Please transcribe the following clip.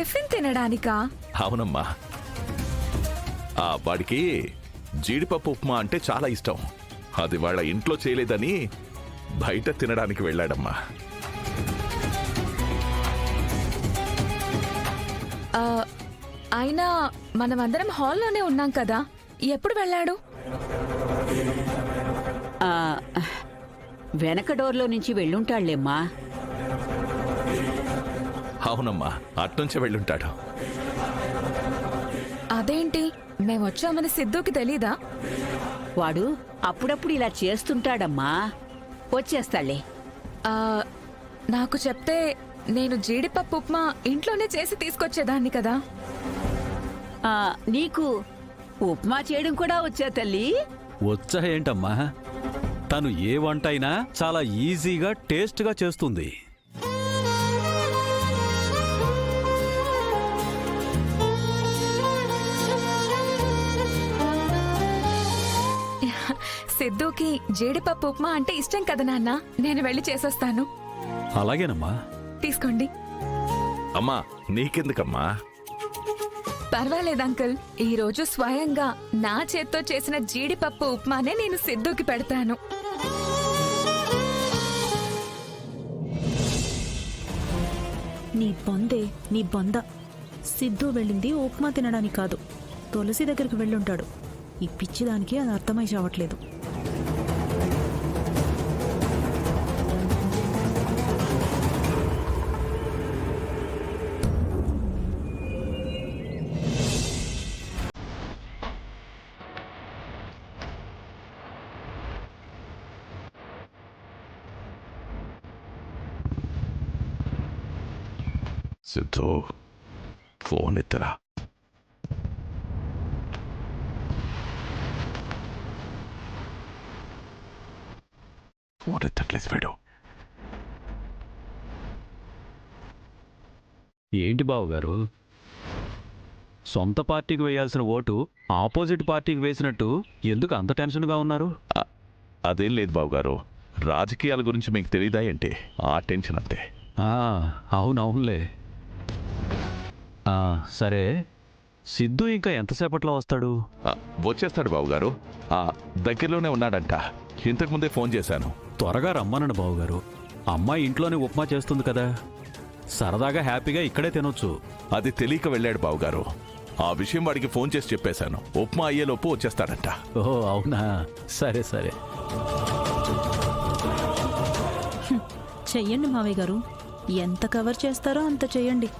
Tiffin తినడానికా? అవునమ్మా, వాడికి జీడిపప్పు ఉప్మా అంటే చాలా ఇష్టం. అది వాళ్ళ ఇంట్లో చేయలేదని బయట తినడానికి వెళ్ళాడమ్మా. అయినా మనమందరం హాల్లోనే ఉన్నాం కదా, ఎప్పుడు వెళ్ళాడు? వెనక డోర్లో నుంచి వెళ్ళుంటాళ్లేమ్మా. అవునమ్మా, అట్నుంచే వెళ్ళుంటాడు. అదేంటి, మేమొచ్చామని సిద్ధుకి తెలీదా? వాడు అప్పుడప్పుడు ఇలా చేస్తుంటాడమ్మా. వచ్చేస్తాళ్లే. నాకు చెప్తే నేను జీడిపప్పు ఉప్మా ఇంట్లోనే చేసి తీసుకొచ్చేదాన్ని కదా. నీకు ఉప్మా చేయడం కూడా వచ్చా తల్లి? వచ్చా ఏంటమ్మా, తను ఏ వంట అయినా చాలా ఈజీగా టేస్ట్గా చేస్తుంది. సిద్ధుకి జీడిపప్పు ఉప్మా అంటే ఇష్టం కదా నాన్న, నేను వెళ్ళి చేసొస్తాను. అలాగేనమ్మా. తీసుకోండి. అమ్మా, నీకెందుకమ్మా? పర్వాలేదు అంకుల్, ఈ రోజు స్వయంగా నా చేత్తో చేసిన జీడిపప్పు ఉప్మానే నేను సిద్ధుకి పెడతాను. నీ బొందే, నీ బొంద. సిద్ధు వెళ్ళింది ఉప్మా తినడానికి కాదు, తులసి దగ్గరికి వెళ్ళుంటాడు. ఈ పిచ్చిదానికి అది అర్థమై చావట్లేదు. సిద్ధు, ఫోన్ ఎత్తరా. ఫోన్ ఎత్తట్లేదు వీడు. ఏంటి బావగారు, సొంత పార్టీకి వేయాల్సిన ఓటు ఆపోజిట్ పార్టీకి వేసినట్టు ఎందుకు అంత టెన్షన్గా ఉన్నారు? అదేం లేదు బావగారు, రాజకీయాల గురించి మీకు తెలియదా ఏంటి? ఆ టెన్షన్ అంతే. అవునవునులే. సరే, సిద్ధు ఇంకా ఎంతసేపట్లో వస్తాడు? వచ్చేస్తాడు బావగారు, దగ్గరలోనే ఉన్నాడంట. ఇంతకుముందే ఫోన్ చేశాను. త్వరగా రమ్మనండి బావగారు. అమ్మాయి ఇంట్లోనే ఉప్మా చేస్తుంది కదా, సరదాగా హ్యాపీగా ఇక్కడే తినొచ్చు. అది తెలియక వెళ్ళాడు బావగారు. ఆ విషయం వాడికి ఫోన్ చేసి చెప్పేశాను. ఉప్మా అయ్యేలోపు వచ్చేస్తాడంట. ఓహో అవునా, సరే సరే. చెయ్యండి మావయ్య గారు, ఎంత కవర్ చేస్తారో అంత చెయ్యండి.